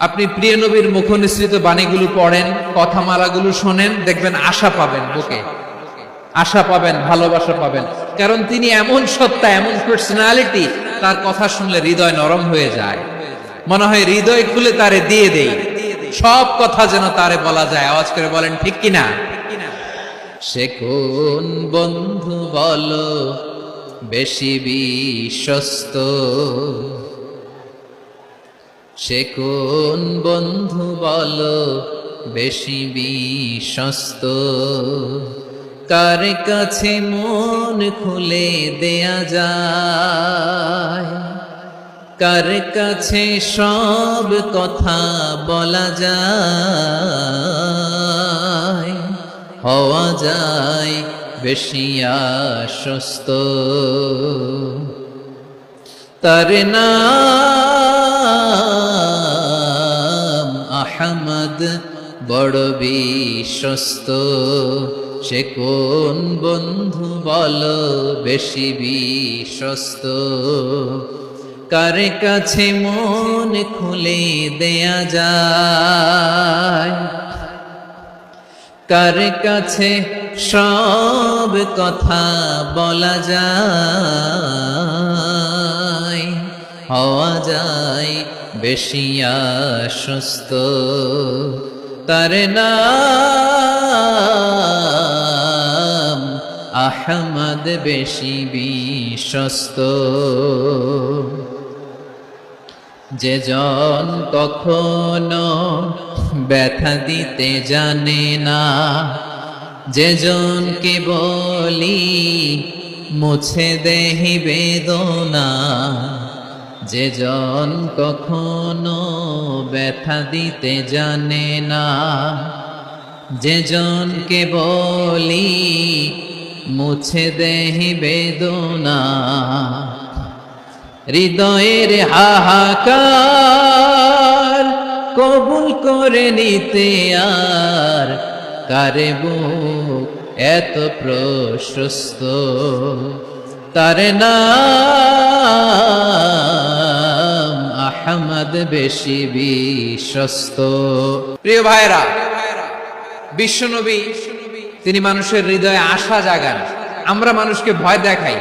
আপনি প্রিয় নবীর মুখনিসৃত বাণীগুলো পড়েন, কথামালাগুলো শোনেন, দেখবেন আশা পাবেন, বুকে আশা পাবেন, ভালোবাসা পাবেন। কারণ তিনি এমন সত্তা, এমন পার্সোনালিটি, তার কথা শুনলে হৃদয় নরম হয়ে যায়। মনে হয় হৃদয় খুলে তারে দিয়ে দেই, সব কথা যেন তারে বলা যায়। আওয়াজ করে বলেন ঠিক কিনা? সে কোন বন্ধু বলো বেশি বিশ্বস্ত, সে কোন বন্ধু বলো বেশি বিশ্বস্ত, কার কাছে মন খুলে দেয়া যায়, কার কাছে সব কথা বলা যায়, হওয়া যায় বেশি আশ্বস্ত। তার নাম আহমদ, বড় বিশ্বস্ত। সে কোন বন্ধু বলো বেশি বিশ্বস্ত, কার কাছে মন খুলে দেয়া যায়, কার কাছে সব কথা বলা যায়, হওয়া যায় বেশি আশ্বস্ত। তার নাম আহমদ, বেশি বিশ্বস্ত। যে জন কখনো ব্যথা দিতে জানে না, যে জনকে বলি মুছে দেহি বেদনা, যে জন কখনো ব্যথা দিতে জানে না, যে জনকে বলি মুছে দেহি বেদনা, হৃদয়ের হাহাকার কবুল করে নিতে আর কারে বুক এত প্রশস্ত। তার নাম আহমদ, বেশি বিশ্বস্ত। প্রিয় ভাইরা, বিশ্বনবী তিনি মানুষের হৃদয়ে আশা জাগান। আমরা মানুষকে ভয় দেখাই,